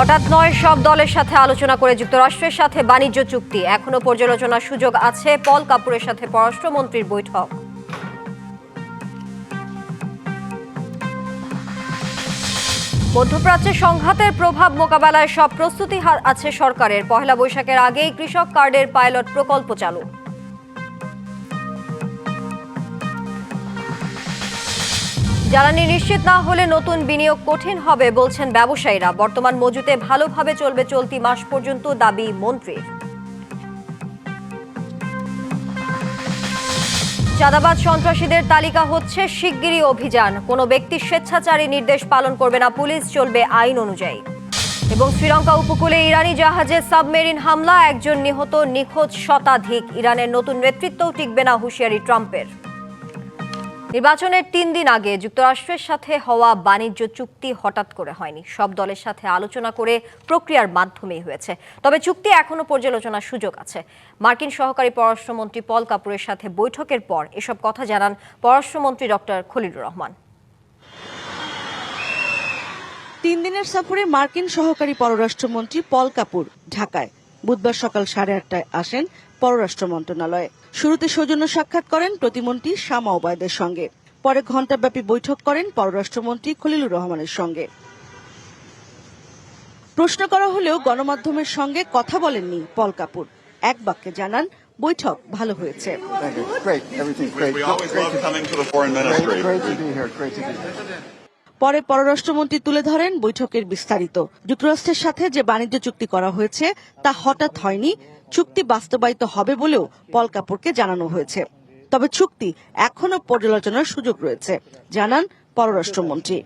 হঠাৎ নয়, সব দলের সাথে আলোচনা করে যুক্তরাষ্ট্রের সাথে বাণিজ্য চুক্তি। এখনো পর্যালোচনার সুযোগ আছে। পল কাপুরের সাথে পররাষ্ট্রমন্ত্রীর বৈঠক। মধ্যপ্রাচ্যে সংঘাতের প্রভাব মোকাবেলায় সব প্রস্তুতি আছে সরকারের। পহেলা বৈশাখের আগেই কৃষক কার্ডের পাইলট প্রকল্প চালু। জ্বালানি নিশ্চিত না হলে নতুন বিনিয়োগ কঠিন হবে বলছেন ব্যবসায়ীরা। বর্তমান মজুতে ভালোভাবে চলবে চলতি মাস পর্যন্ত, দাবি মন্ত্রীর। চাঁদাবাজ সন্ত্রাসীদের তালিকা হচ্ছে শিগগিরই অভিযান। কোনো ব্যক্তি স্বেচ্ছাচারী নির্দেশ পালন করবে না পুলিশ, চলবে আইন অনুযায়ী। এবং শ্রীলঙ্কা উপকূলে ইরানি জাহাজে সাবমেরিন হামলা, একজন নিহত, নিখোঁজ শতাধিক। ইরানের নতুন নেতৃত্বও টিকবে না, হুঁশিয়ারি ট্রাম্পের। নির্বাচনের 3 দিন আগে যুক্তরাষ্ট্রের সাথে হওয়া বাণিজ্য চুক্তি হঠাৎ করে হয়নি। সব দলের সাথে আলোচনা করে প্রক্রিয়ার মাধ্যমেই হয়েছে। তবে চুক্তি এখনো পর্যালোচনার সুযোগ আছে। মার্কিন সহকারী পররাষ্ট্রমন্ত্রী পল কাপুরের সাথে বৈঠকের পর এসব কথা জানান পররাষ্ট্রমন্ত্রী ডক্টর খলিলুর রহমান। 3 দিনের সফরে মার্কিন সহকারী পররাষ্ট্রমন্ত্রী পল কাপুর ঢাকায় বুধবার সকাল 8:30টায় আসেন পররাষ্ট্র মন্ত্রণালয়ে। শুরুতে সৌজন্য সাক্ষাৎ করেন প্রতিমন্ত্রী শামা ওবায়দের সঙ্গে। পরে ঘণ্টাব্যাপী বৈঠক করেন পররাষ্ট্রমন্ত্রী খলিলুর রহমানের সঙ্গে। প্রশ্ন করা হলেও গণমাধ্যমের সঙ্গে কথা বলেননি পল কাপুর। এক বাক্যে জানান, বৈঠক ভালো হয়েছে। পরে পররাষ্ট্রমন্ত্রী তুলে ধরেন বৈঠকের বিস্তারিত। যুক্তরাষ্ট্রের সাথে যে বাণিজ্য চুক্তি করা হয়েছে তা হঠাৎ হয়নি, চুক্তি বাস্তবায়িত হবে বলেও পল কাপুরকে জানানো হয়েছে। তবে চুক্তি এখনো পর্যালোচনার সুযোগ রয়েছে, জানান পররাষ্ট্রমন্ত্রী।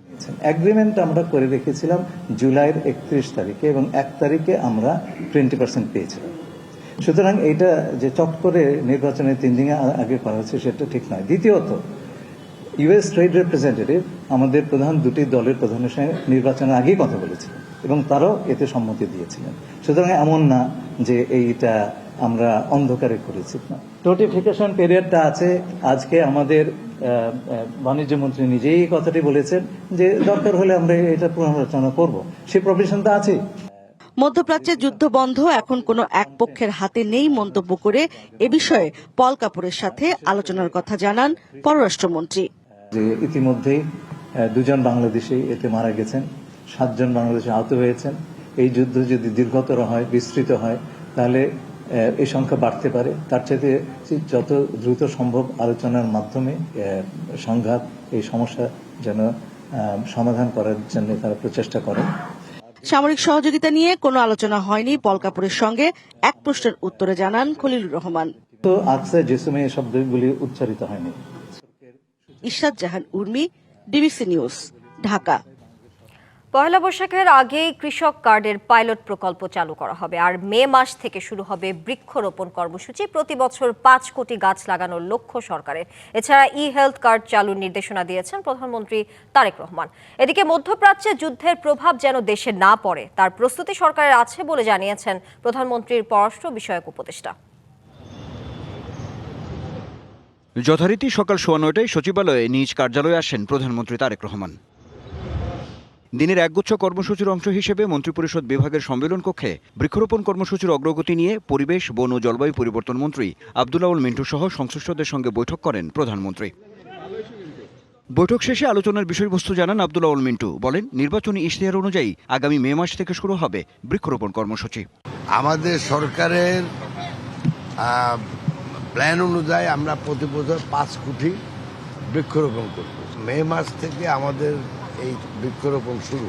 এগ্রিমেন্ট আমরা করে রেখেছিলাম জুলাইয়ের 31 তারিখে এবং 1 তারিখে আমরা 20% পেয়েছিলাম। সুতরাং এইটা যে চট করে নির্বাচনের 3 দিন আগে করা হচ্ছে সেটা ঠিক নয়। দ্বিতীয়ত, ইউএস ট্রেড রিপ্রেজেন্টেটিভ আমাদের প্রধান দুটি দলের প্রধানের সঙ্গে নির্বাচনের আগেই কথা বলেছিলেন এবং তারাও এতে সম্মতি দিয়েছিলেন। সুতরাং এমন না যে এইটা আমরা অন্ধকারে করেছি না। নোটিফিকেশন পিরিয়ডটা আছে। আজকে আমাদের বাণিজ্য মন্ত্রী নিজেই এই কথাটি বলেছেন যে দরকার হলে আমরা এটা পুনরালোচনা করব, সেই প্রভিশনটা আছে। মধ্যপ্রাচ্যে যুদ্ধ বন্ধ এখন কোনো এক পক্ষের হাতে নেই মন্তব্য করে এ বিষয়ে পল কাপুরের সাথে আলোচনার কথা জানান পররাষ্ট্রমন্ত্রী। যে ইতিমধ্যেই 2 জন বাংলাদেশি এতে মারা গেছেন, 7 জন বাংলাদেশি আহত হয়েছেন। এই যুদ্ধ যদি দীর্ঘতর হয়, বিস্তৃত হয়, তাহলে এই সংখ্যা বাড়তে পারে। তার চাইতে যত দ্রুত সম্ভব আলোচনার মাধ্যমে সংঘাত, এই সমস্যা যেন সমাধান করার জন্য তারা প্রচেষ্টা করেন। সামরিক সহযোগিতা নিয়ে কোনো আলোচনা হয়নি পল কাপুরের সঙ্গে, এক প্রশ্নের উত্তরে জানান খলিলুর রহমান। তো আকসা জেসুমে এই শব্দগুলি উচ্চারিত হয়নি। ইশরাত জাহান উর্মি, ডিবিসি নিউজ, ঢাকা। পহেলা বৈশাখের আগেই কৃষক কার্ডের পাইলট প্রকল্প চালু করা হবে। আর মে মাস থেকে শুরু হবে বৃক্ষরোপণ কর্মসূচি। প্রতি বছর 5 কোটি গাছ লাগানোর লক্ষ্য সরকারের। এছাড়া হেলথ কার্ড চালুর নির্দেশনা দিয়েছেন প্রধানমন্ত্রী তারেক রহমান। এদিকে মধ্যপ্রাচ্যে যুদ্ধের প্রভাব যেন দেশে না পড়ে তার প্রস্তুতি সরকারের আছে বলে জানিয়েছেন প্রধানমন্ত্রীর পররাষ্ট্র বিষয়ক উপদেষ্টা। যথারীতি সকাল 9:15টায় সচিবালয়ে নিজ কার্যালয়ে আসেন প্রধানমন্ত্রী তারেক রহমান। দিনের একগুচ্ছ কর্মসূচির অংশ হিসেবে মন্ত্রিপরিষদ বিভাগের সম্মেলন কক্ষে বৃক্ষরোপণ কর্মসূচির অগ্রগতি নিয়ে পরিবেশ, বন ও জলবায়ু পরিবর্তন মন্ত্রী আব্দুল আউল মিন্টু সহ সংশ্লিষ্টদের সঙ্গে বৈঠক করেন প্রধানমন্ত্রী। বৈঠক শেষে আলোচনার বিষয়বস্তু জানান আব্দুল আউল মিন্টু। বলেন, নির্বাচনী ইশতেহার অনুযায়ী আগামী মে মাস থেকে শুরু হবে বৃক্ষরোপণ কর্মসূচি। আমাদের সরকারের প্ল্যান অনুযায়ী আমরা প্রতি বছর 5 কোটি বৃক্ষরোপণ করব। মে মাস থেকে আমাদের এই বৃক্ষরোপণ শুরু।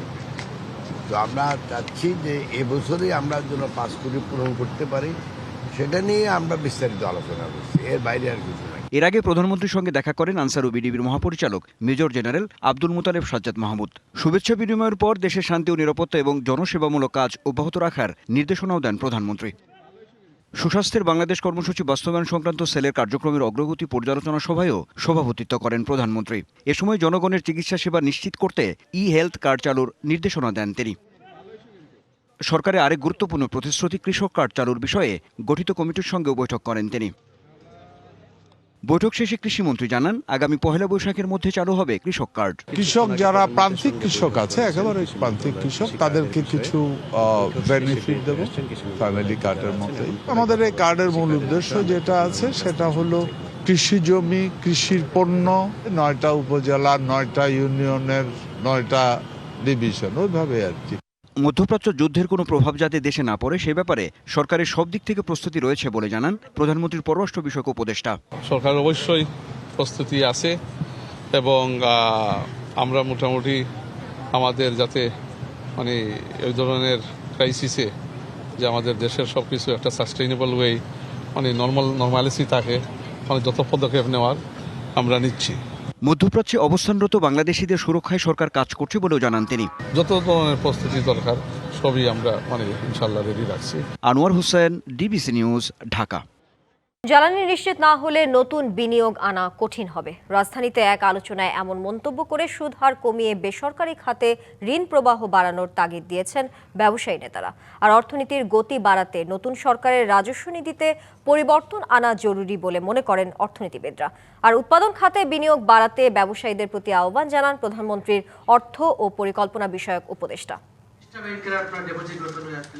তো আমরা চাচ্ছি যে এবছরই আমরা যেন 5 কোটি পূরণ করতে পারি, সেটা নিয়ে আমরা বিস্তারিত আলোচনা করছি। এর বাইরে আর কিছু নাই। এর আগে প্রধানমন্ত্রীর সঙ্গে দেখা করেন আনসার ও বিডিবির মহাপরিচালক মেজর জেনারেল আব্দুল মুতালেব সাজ্জাদ মাহমুদ। শুভেচ্ছা বিনিময়ের পর দেশের শান্তি ও নিরাপত্তা এবং জনসেবামূলক কাজ অব্যাহত রাখার নির্দেশনাও দেন প্রধানমন্ত্রী। সুস্বাস্থ্যের বাংলাদেশ কর্মসূচি বাস্তবায়ন সংক্রান্ত সেলের কার্যক্রমের অগ্রগতি পর্যালোচনা সভায়ও সভাপতিত্ব করেন প্রধানমন্ত্রী। এ সময় জনগণের চিকিৎসা সেবা নিশ্চিত করতে হেলথ কার্ড চালুর নির্দেশনা দেন তিনি। সরকারের আরেক গুরুত্বপূর্ণ প্রতিশ্রুতি কৃষক কার্ড চালুর বিষয়ে গঠিত কমিটির সঙ্গেও বৈঠক করেন তিনি। বৈঠক শেষে কৃষিমন্ত্রী জানান, আগামী পহেলা বৈশাখের মধ্যে চালু হবে কৃষক কার্ড। কৃষক যারা প্রান্তিক কৃষক আছে, একেবারে প্রান্তিক কৃষক, তাদেরকে কিছু বেনিফিট দেব ফ্যামিলি কার্ডের মতোই। আমাদের এই কার্ডের মূল উদ্দেশ্য যেটা আছে সেটা হলো কৃষি জমি, কৃষির পণ্য, 9টা উপজেলা, 9টা ইউনিয়নের 9টা ডিভিশন, ওইভাবে আর কি। মধ্যপ্রাচ্য যুদ্ধের কোনো প্রভাব যাতে দেশে না পড়ে সে ব্যাপারে সরকারের সব দিক থেকে প্রস্তুতি রয়েছে বলে জানান প্রধানমন্ত্রীর পররাষ্ট্র বিষয়ক উপদেষ্টা। সরকার অবশ্যই প্রস্তুতি আছে এবং আমরা মোটামুটি আমাদের যাতে মানে এই ধরনের ক্রাইসিসে যে আমাদের দেশের সব কিছু একটা সাস্টেইনেবল ওয়ে মানে নর্মালিসি থাকে, মানে যত পদক্ষেপ নেওয়ার আমরা নিচ্ছি। মধ্যপ্রাচ্যে অবস্থানরত বাংলাদেশিদের সুরক্ষায় সরকার কাজ করছে বলেও জানান তিনি। যত ধরনের প্রস্তুতি দরকার সবই আমরা মানে ইনশাল্লাহ রেডি রাখছি। Anwar Hossain, DBC news, Dhaka. জ্বালানি নিশ্চিত না হলে নতুন বিনিয়োগ আনা কঠিন হবে। রাজধানীতে এক আলোচনায় এমন মন্তব্য করে সুদ হার কমিয়ে বেসরকারি খাতে ঋণ প্রবাহ বাড়ানোর তাগিদ দিয়েছেন ব্যবসায়ী নেতারা। আর অর্থনীতির গতি বাড়াতে নতুন সরকারের রাজস্ব নীতিতে পরিবর্তন আনা জরুরি বলে মনে করেন অর্থনীতিবিদরা। আর উৎপাদন খাতে বিনিয়োগ বাড়াতে ব্যবসায়ীদের প্রতি আহ্বান জানান প্রধানমন্ত্রীর অর্থ ও পরিকল্পনা বিষয়ক উপদেষ্টা।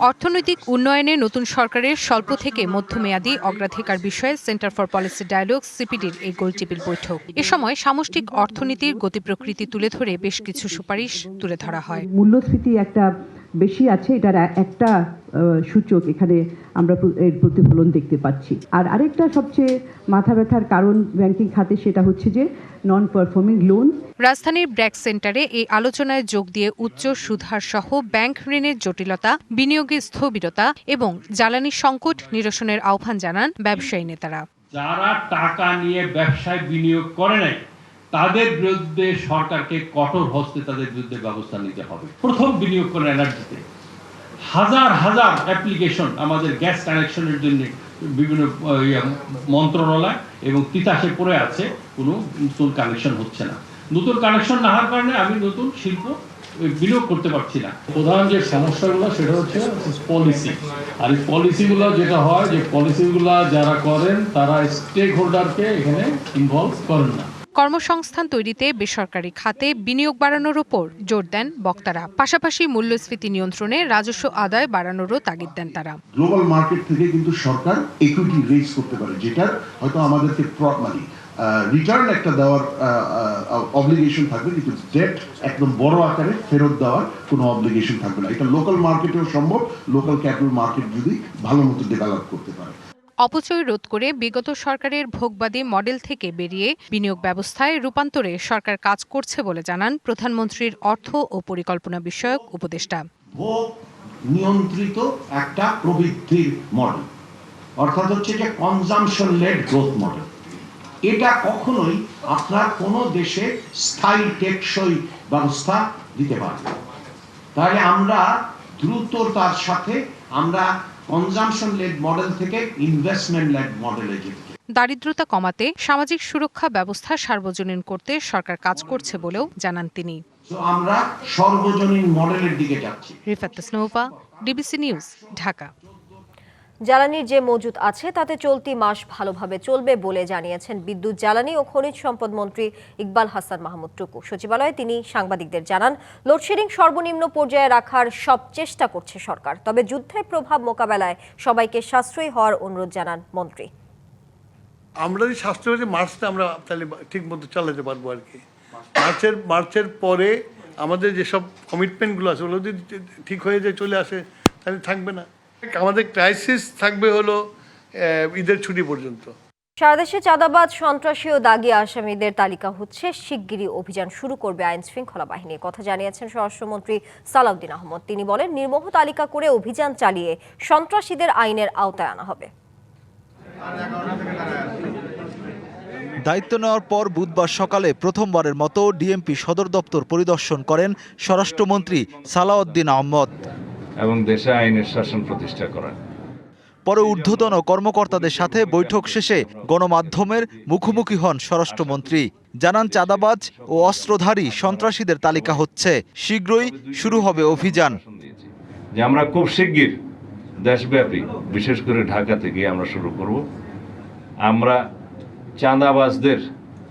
অর্থনৈতিক উন্নয়নে নতুন সরকারের স্বল্প থেকে মধ্যমেয়াদী অগ্রাধিকার বিষয়ে সেন্টার ফর পলিসি ডায়ালগ সিপিডির এই গোলটেবিল বৈঠক। এ সময় সামষ্টিক অর্থনীতির গতি প্রকৃতি তুলে ধরে বেশ কিছু সুপারিশ তুলে ধরা হয়। মূল্যস্ফীতি একটা বেশি আছে, এটার একটা সূচক এখানে আমরা এর প্রতিফলন দেখতে পাচ্ছি। আর আরেকটা সবচেয়ে মাথা ব্যথার কারণ ব্যাংকিং খাতে, সেটা হচ্ছে যে নন পারফর্মিং লোন। রাজধানীর ব্র্যাক সেন্টারে এই আলোচনায় যোগ দিয়ে উচ্চ সুদহার সহ ব্যাংক ঋণের জটিলতা, বিনিয়োগে স্থবিরতা এবং জ্বালানি সংকট নিরসনের আহ্বান জানান ব্যবসায়ী নেতারা। যারা টাকা নিয়ে ব্যবসায় বিনিয়োগ করে নাই তাদের বিরুদ্ধে সরকারকে কঠোর হস্তে তাদের বিরুদ্ধে ব্যবস্থা নিতে হবে। প্রথম বিনিয়োগ করেন এনার্জিতে, হাজার হাজার অ্যাপ্লিকেশন আমাদের গ্যাস কানেকশনের জন্য বিভিন্ন মন্ত্রণালয় এবং তিতাসে পড়ে আছে, কোনো নতুন কানেকশন হচ্ছে না। নতুন কানেকশন না হওয়ার কারণে আমি নতুন শিল্প বিনিয়োগ করতে পারছি না। প্রধান যে সমস্যাগুলো সেটা হচ্ছে পলিসি, আর এই পলিসিগুলো যেটা হয় যে পলিসিগুলো যারা করেন তারা স্টেক হোল্ডারকে এখানে ইনভলভ করেন না। কর্মসংস্থান তৈরিতে বেসরকারি খাতে বিনিয়োগ বাড়ানোর উপর জোর দেন বক্তারা। পাশাপাশি মূল্যস্ফীতি নিয়ন্ত্রণে রাজস্ব আদায় বাড়ানোরও তাগিদ দেন তারা। গ্লোবাল মার্কেট থেকে কিন্তু সরকার ইকুইটি রেজ করতে পারে, যেটা হয়তো আমাদেরকে রিটার্ন একটা দেওয়ার অব্লিগেশন থাকবে, কিন্তু ডেট একদম বড় আকারে ফেরত দেওয়ার কোনো অব্লিগেশন থাকবে না। এটা লোকাল মার্কেটেও সম্ভব, লোকাল ক্যাপিটাল মার্কেট যদি ভালো মতো ডেভেলপ করতে পারে। অপচয় রোধ করে বিগত সরকারের ভোগবাদী মডেল থেকে বেরিয়ে বিনিয়োগ ব্যবস্থায় রূপান্তরে সরকার কাজ করছে বলে জানান প্রধানমন্ত্রীর অর্থ ও পরিকল্পনা বিষয়ক উপদেষ্টা। ভোগ নিয়ন্ত্রিত একটা প্রবৃদ্ধির মডেল, অর্থাৎ হচ্ছে যে কনজাম্পশন লেড গ্রোথ মডেল, এটা কখনোই আপনার কোনো দেশে স্থায়ী টেকসই ব্যবস্থা দিতে পারবে। তাহলে আমরা দ্রুততার সাথে আমরা কনজাম্পশন লেড মডেল থেকে ইনভেস্টমেন্ট লেড মডেলে যেতে। দারিদ্রতা কমাতে সামাজিক সুরক্ষা ব্যবস্থা সার্বজনীন করতে সরকার কাজ করছে বলেও জানান তিনি। আমরা সর্বজনীন মডেলের দিকে যাচ্ছি। Rifat Tasnuva, DBC news, Dhaka. জ্বালানির যে মজুত আছে তাতে চলতি মাস ভালোভাবে চলবে বলে জানিয়েছেন বিদ্যুৎ, জ্বালানি ও খনিজ সম্পদ মন্ত্রী ইকবাল হাসান মাহমুদ টুকু। সচিবালয়ে তিনি সাংবাদিকদের জানান, লোডশেডিং সর্বনিম্ন পর্যায়ে রাখার সব চেষ্টা করছে সরকার, তবে যুদ্ধের প্রভাব মোকাবেলায় সবাইকে সাশ্রয়ী হওয়ার অনুরোধ জানান মন্ত্রী। আমরা যদি সাশ্রয়ী হলে মার্চটা আমরা তাহলে ঠিক মতো চালাতে পারবো আর কি। মার্চের পরে আমাদের যেসব কমিটমেন্টগুলো আছে ওগুলো যদি ঠিক হয়ে যায়, চলে আসে, তাহলে থাকবে না। আমাদের ক্রাইসিস থাকবে হলো ঈদের ছুটি পর্যন্ত। সারা দেশে চাঁদাবাজ, সন্ত্রাসী ও দাগী আসামিদের তালিকা হচ্ছে। শিগগিরই অভিযান শুরু করবে আইন শৃঙ্খলা বাহিনী, কথা জানিয়েছেন স্বরাষ্ট্রমন্ত্রী সালাউদ্দিন আহমদ। তিনি বলেন, নির্মোহ তালিকা করে অভিযান চালিয়ে সন্ত্রাসীদের আইনের আওতায় আনা হবে। দায়িত্ব নেওয়ার পর বুধবার সকালে প্রথমবারের মতো ডিএমপি সদর দপ্তর পরিদর্শন করেন স্বরাষ্ট্রমন্ত্রী সালাউদ্দিন আহমদ এবং দেশে আইনের শাসন প্রতিষ্ঠা করা। পরে ঊর্ধ্বতন কর্মকর্তাদের সাথে বৈঠক শেষে গণমাধ্যমের মুখোমুখি হন স্বরাষ্ট্রমন্ত্রী। জানান, চাঁদাবাজ ও অস্ত্রধারী সন্ত্রাসীদের তালিকা হচ্ছে, শীঘ্রই শুরু হবে অভিযান। যে আমরা খুব শিগগির দেশব্যাপী, বিশেষ করে ঢাকা থেকে আমরা শুরু করব। আমরা চাঁদাবাজদের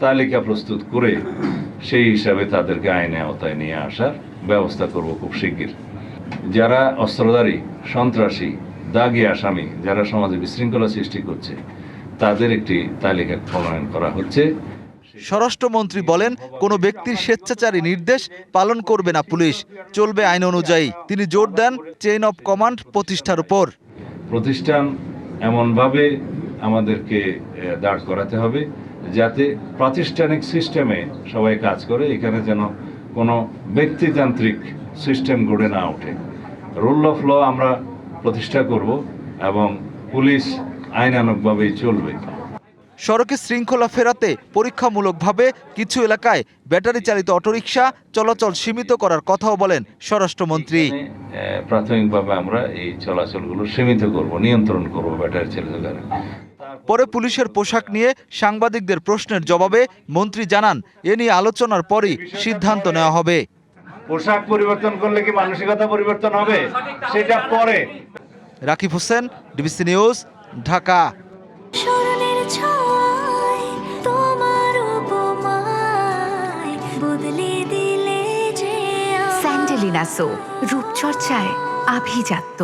তালিকা প্রস্তুত করে সেই হিসাবে তাদেরকে আইনে আওতায় নিয়ে আসার ব্যবস্থা করব খুব শিগগির। যারা অস্ত্রধারী, সন্ত্রাসী, দাগী আসামি, যারা সমাজে বিশৃঙ্খলা সৃষ্টি করছে, তাদের একটি তালিকা প্রণয়ন করা হচ্ছে। স্বরাষ্ট্রমন্ত্রী বলেন, কোনো ব্যক্তির স্বেচ্ছাচারী নির্দেশ পালন করবে না পুলিশ, চলবে আইন অনুযায়ী। তিনি জোর দেন চেইন অব কমান্ড প্রতিষ্ঠার উপর। প্রতিষ্ঠান এমনভাবে আমাদেরকে দাঁড় করাতে হবে যাতে প্রাতিষ্ঠানিক সিস্টেমে সবাই কাজ করে, এখানে যেন কোনো ব্যক্তিতান্ত্রিক সিস্টেম গড়ে না ওঠে। রুল অফ ল আমরা প্রতিষ্ঠা করব এবং পুলিশ আইনানুগভাবেই চলবে। সড়কে শৃঙ্খলা ফেরাতে পরীক্ষামূলকভাবে কিছু এলাকায় ব্যাটারি চালিত অটোরিকশা চলাচল সীমিত করার কথাও বলেন স্বরাষ্ট্রমন্ত্রী। প্রাথমিকভাবে আমরা এই চলাচলগুলো সীমিত করব, নিয়ন্ত্রণ করব ব্যাটারি চালিত গাড়ি। পরে পুলিশের পোশাক নিয়ে সাংবাদিকদের প্রশ্নের জবাবে মন্ত্রী জানান, এ নিয়ে আলোচনার পরই সিদ্ধান্ত নেওয়া হবে। পোশাক পরিবর্তন করলে কি মানসিকতা পরিবর্তন হবে, সেটা পরে। Rakib Hossain, DBC news, Dhaka. স্যান্ডেলিনা সো, রূপচর্চায় আভিজাত্য।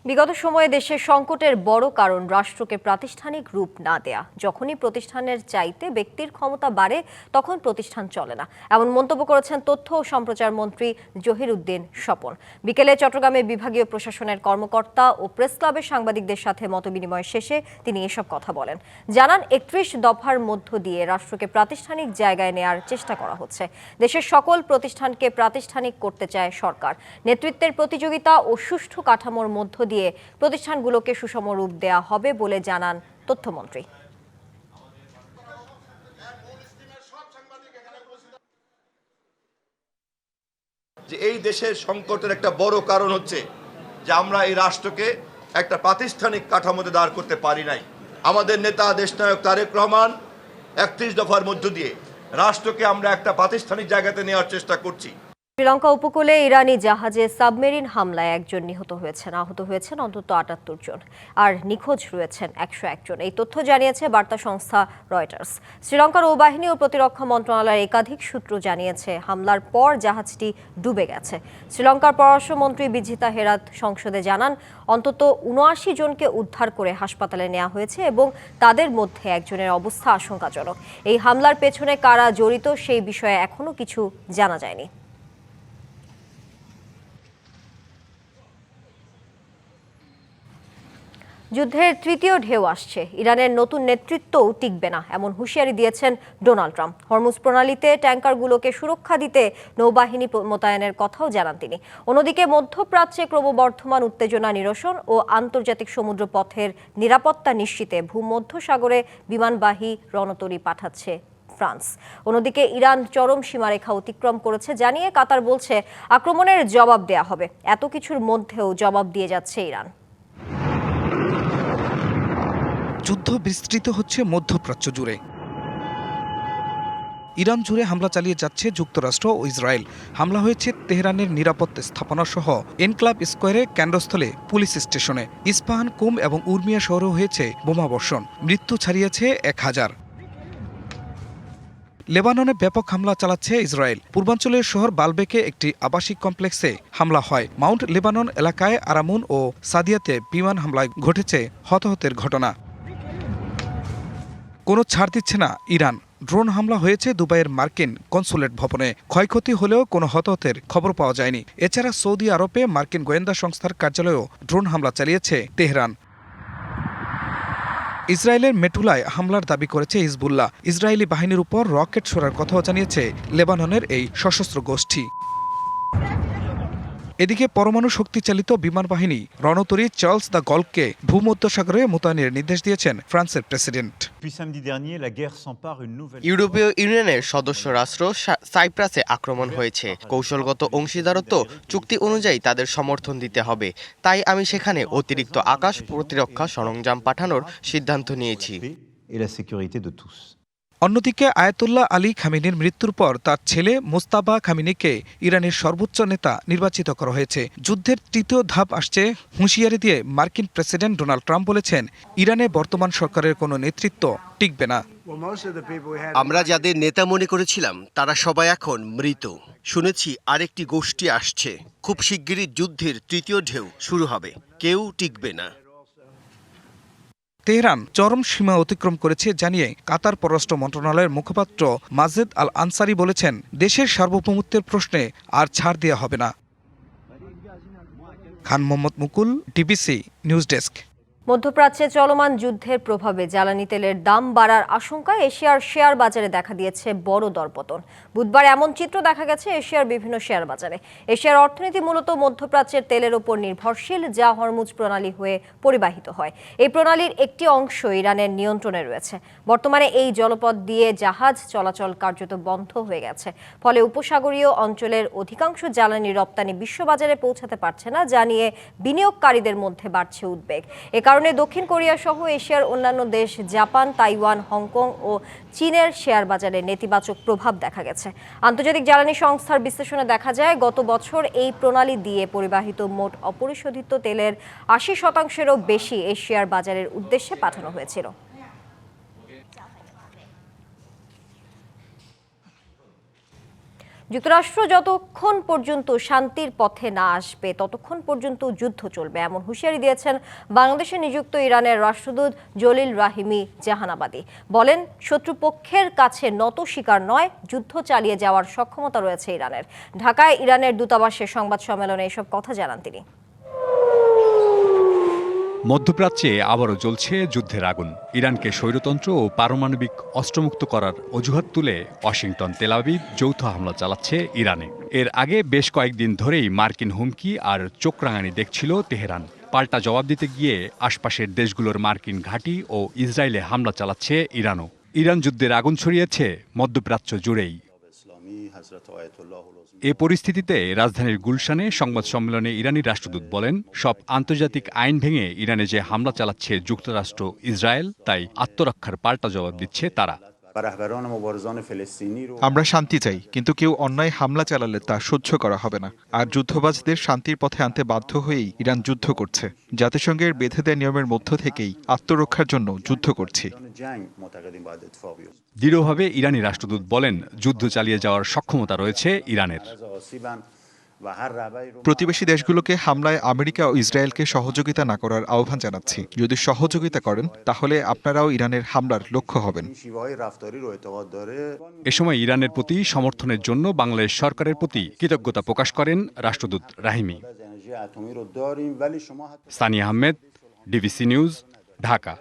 বিগত সময়ে দেশের সংকটের বড় কারণ রাষ্ট্রকে প্রাতিষ্ঠানিক রূপ না দেয়া। যখনই প্রতিষ্ঠানের চাইতে ব্যক্তির ক্ষমতা বাড়ে তখন প্রতিষ্ঠান চলে না, এমন মন্তব্য করেছেন তথ্য ও সম্প্রচার মন্ত্রী জহিরউদ্দিন স্বপন। বিকেলে চট্টগ্রামে বিভাগীয় প্রশাসনের কর্মকর্তা ও প্রেস ক্লাবের সাংবাদিকদের সাথে মতবিনিময় শেষে তিনি এসব কথা বলেন। জানান, 31 দফার মধ্য দিয়ে রাষ্ট্রকে প্রাতিষ্ঠানিক জায়গায় নেয়ার চেষ্টা করা হচ্ছে। দেশের সকল প্রতিষ্ঠানকে প্রাতিষ্ঠানিক করতে চায় সরকার। নেতৃত্বের প্রতিযোগিতা ও সুষ্ঠু কাঠামোর মধ্য দিয়ে প্রতিষ্ঠানগুলোকে সুষম রূপ দেয়া হবে বলে জানান তথ্যমন্ত্রী। যে এই দেশের সংকটের একটা বড় কারণ হচ্ছে যে আমরা এই রাষ্ট্রকে একটা প্রাতিষ্ঠানিক কাঠামোতে দাঁড় করতে পারি নাই। আমাদের নেতা দেশনায়ক তারেক রহমান 31 দফার মধ্য দিয়ে রাষ্ট্রকে আমরা একটা প্রাতিষ্ঠানিক জায়গাতে নেওয়ার চেষ্টা করছি। শ্রীলঙ্কা উপকূলে ইরানি জাহাজে সাবমেরিন হামলায় একজন নিহত হয়েছেন, আহত হয়েছেন অন্তত ৭৮ জন, আর নিখোঁজ রয়েছেন ১০১ জন। এই তথ্য জানিয়েছে বার্তা সংস্থা রয়টার্স। শ্রীলঙ্কার নৌবাহিনী ও প্রতিরক্ষা মন্ত্রণালয়ের একাধিক সূত্র জানিয়েছে, হামলার পর জাহাজটি ডুবে গেছে। শ্রীলঙ্কার পররাষ্ট্রমন্ত্রী বিজিতা হেরাত সংসদে জানান, অন্তত ৭৯ জনকে উদ্ধার করে হাসপাতালে নেওয়া হয়েছে এবং তাদের মধ্যে একজনের অবস্থা আশঙ্কাজনক। এই হামলার পেছনে কারা জড়িত সেই বিষয়ে এখনো কিছু জানা যায়নি। যুদ্ধের তৃতীয় ঢেউ আসছে, ইরানের নতুন নেতৃত্বও টিকবে না, এমন হুঁশিয়ারি দিয়েছেন ডোনাল্ড ট্রাম্প। হরমুজ প্রণালীতে ট্যাঙ্কারগুলোকে সুরক্ষা দিতে নৌবাহিনী মোতায়েনের কথাও জানান তিনি। অন্যদিকে মধ্যপ্রাচ্যে ক্রমবর্ধমান উত্তেজনা নিরসন ও আন্তর্জাতিক সমুদ্র পথের নিরাপত্তা নিশ্চিতে ভূমধ্যসাগরে বিমানবাহী রণতরী পাঠাচ্ছে ফ্রান্স। অন্যদিকে ইরান চরম সীমারেখা অতিক্রম করেছে জানিয়ে কাতার বলছে, আক্রমণের জবাব দেয়া হবে। এত কিছুর মধ্যেও জবাব দিয়ে যাচ্ছে ইরান। যুদ্ধ বিস্তৃত হচ্ছে মধ্যপ্রাচ্য জুড়ে। ইরান জুড়ে হামলা চালিয়ে যাচ্ছে যুক্তরাষ্ট্র ও ইসরায়েল। হামলা হয়েছে তেহরানের নিরাপত্তা স্থাপনা সহ এনক্লাব স্কোয়ারে, কেন্দ্রস্থলে, পুলিশ স্টেশনে। ইস্পাহান, কুম এবং উর্মিয়া শহরেও হয়েছে বোমাবর্ষণ। মৃত্যু ছাড়িয়েছে ১,০০০। লেবাননে ব্যাপক হামলা চালাচ্ছে ইসরায়েল। পূর্বাঞ্চলের শহর বালবেকে একটি আবাসিক কমপ্লেক্সে হামলা হয়। মাউন্ট লেবানন এলাকায় আরামুন ও সাদিয়াতে বিমান হামলায় ঘটেছে হতাহতের ঘটনা। কোনো ছাড় দিচ্ছে না ইরান। ড্রোন হামলা হয়েছে দুবাইয়ের মার্কিন কনসুলেট ভবনে। ক্ষয়ক্ষতি হলেও কোনো হতাহতের খবর পাওয়া যায়নি। এছাড়া সৌদি আরবে মার্কিন গোয়েন্দা সংস্থার কার্যালয়েও ড্রোন হামলা চালিয়েছে তেহরান। ইসরায়েলের মেটুলায় হামলার দাবি করেছে হিজবুল্লাহ। ইসরায়েলি বাহিনীর উপর রকেট ছোড়ার কথাও জানিয়েছে লেবাননের এই সশস্ত্র গোষ্ঠী। এদিকে পরমাণু শক্তিচালিত বিমান বাহিনী রণতরী চার্লস দ্য গলকে ভূমধ্যসাগরে মোতায়েনের নির্দেশ দিয়েছেন ফ্রান্সের প্রেসিডেন্ট। ইউরোপীয় ইউনিয়নের সদস্য রাষ্ট্র সাইপ্রাসে আক্রমণ হয়েছে। কৌশলগত অংশীদারত্ব চুক্তি অনুযায়ী তাদের সমর্থন দিতে হবে। তাই আমি সেখানে অতিরিক্ত আকাশ প্রতিরক্ষা সরঞ্জাম পাঠানোর সিদ্ধান্ত নিয়েছি। অন্যদিকে আয়াতুল্লাহ আলী খামেনির মৃত্যুর পর তার ছেলে মোস্তাবা খামেনিকে ইরানের সর্বোচ্চ নেতা নির্বাচিত করা হয়েছে। যুদ্ধের তৃতীয় ধাপ আসছে হুঁশিয়ারি দিয়ে মার্কিন প্রেসিডেন্ট ডোনাল্ড ট্রাম্প বলেছেন, ইরানে বর্তমান সরকারের কোনো নেতৃত্ব টিকবে না। আমরা যাদের নেতা মনে করেছিলাম তারা সবাই এখন মৃত। শুনেছি আরেকটি গোষ্ঠী আসছে। খুব শিগগিরই যুদ্ধের তৃতীয় ঢেউ শুরু হবে। কেউ টিকবে না। তেহরান চরম সীমা অতিক্রম করেছে জানিয়ে কাতার পররাষ্ট্র মন্ত্রণালয়ের মুখপাত্র মাজেদ আল আনসারি বলেছেন, দেশের সার্বভৌমত্বের প্রশ্নে আর ছাড় দেওয়া হবে না। খান মোহাম্মদ মুকুল, ডিবিসি নিউজ ডেস্ক। মধ্যপ্রাচ্যে চলমান যুদ্ধের প্রভাবে জ্বালানি তেলের দাম বাড়ার আশঙ্কায় এশিয়ার শেয়ার বাজারে দেখা দিয়েছে বড় দরপতন। বুধবার এমন চিত্র দেখা গেছে এশিয়ার বিভিন্ন শেয়ার বাজারে। এশিয়ার অর্থনীতি মূলত মধ্যপ্রাচ্যের তেলের উপর নির্ভরশীল, যা হরমুজ প্রণালী হয়ে পরিবাহিত হয়। এই প্রণালীর একটি অংশ ইরানের নিয়ন্ত্রণে রয়েছে। বর্তমানে এই জলপথ দিয়ে জাহাজ চলাচল কার্যত বন্ধ হয়ে গেছে। ফলে উপসাগরীয় অঞ্চলের অধিকাংশ জ্বালানি রপ্তানি বিশ্ববাজারে পৌঁছাতে পারছে না, যা নিয়ে বিনিয়োগকারীদের মধ্যে বাড়ছে উদ্বেগ। কারণে দক্ষিণ কোরিয়া সহ এশিয়ার অন্যান্য দেশ, জাপান, তাইওয়ান, হংকং ও চীনের শেয়ার বাজারে নেতিবাচক প্রভাব দেখা গেছে। আন্তর্জাতিক জ্বালানি সংস্থার বিশ্লেষণে দেখা যায়, গত বছর এই প্রণালী দিয়ে পরিবাহিত মোট অপরিশোধিত তেলের ৮০%-এরও বেশি এশিয়ার বাজারের উদ্দেশ্যে পাঠানো হয়েছিল। যুক্তরাষ্ট্র যতক্ষণ পর্যন্ত শান্তির পথে না আসবে ততক্ষণ পর্যন্ত যুদ্ধ চলবে, এমন হুঁশিয়ারি দিয়েছেন বাংলাদেশে নিযুক্ত ইরানের রাষ্ট্রদূত জলিল রাহিমি জাহানাবাদী। বলেন, শত্রুপক্ষের কাছে নত শিকার নয়, যুদ্ধ চালিয়ে যাওয়ার সক্ষমতা রয়েছে ইরানের। ঢাকায় ইরানের দূতাবাসে সংবাদ সম্মেলনে এসব কথা জানান তিনি। মধ্যপ্রাচ্যে আবারও জ্বলছে যুদ্ধের আগুন। ইরানকে স্বৈরতন্ত্র ও পারমাণবিক অস্ত্রমুক্ত করার অজুহাত তুলে ওয়াশিংটন, তেল আবিব যৌথ হামলা চালাচ্ছে ইরানে। এর আগে বেশ কয়েকদিন ধরেই মার্কিন হুমকি আর চোখরাঙানি দেখছিল তেহরান। পাল্টা জবাব দিতে গিয়ে আশপাশের দেশগুলোর মার্কিন ঘাঁটি ও ইসরায়েলে হামলা চালাচ্ছে ইরানও। ইরান যুদ্ধের আগুন ছড়িয়েছে মধ্যপ্রাচ্য জুড়েই। এ পরিস্থিতিতে রাজধানীর গুলশানে সংবাদ সম্মেলনে ইরানি রাষ্ট্রদূত বলেন, সব আন্তর্জাতিক আইন ভেঙে ইরানে যে হামলা চালাচ্ছে যুক্তরাষ্ট্র, ইসরায়েল, তাই আত্মরক্ষার পাল্টা জবাব দিচ্ছে তারা। আমরা শান্তি চাই, কিন্তু কেউ অন্যায় হামলা চালালে তা সহ্য করা হবে না। আর যুদ্ধবাজদের শান্তির পথে আনতে বাধ্য হয়েই ইরান যুদ্ধ করছে। জাতিসংঘের বেঁধে দেওয়া নিয়মের মধ্য থেকেই আত্মরক্ষার জন্য যুদ্ধ করছি। দৃঢ়ভাবে ইরানি রাষ্ট্রদূত বলেন, যুদ্ধ চালিয়ে যাওয়ার সক্ষমতা রয়েছে ইরানের। প্রতিবেশী দেশগুলোকে হামলায় আমেরিকা ও ইসরায়েলকে সহযোগিতা না করার আহ্বান জানাচ্ছি। যদি সহযোগিতা করেন তাহলে আপনারাও ইরানের হামলার লক্ষ্য হবেন। এ সময় ইরানের প্রতি সমর্থনের জন্য বাংলাদেশ সরকারের প্রতি কৃতজ্ঞতা প্রকাশ করেন রাষ্ট্রদূত রাহিমি। Sania Ahmed, DBC news, Dhaka.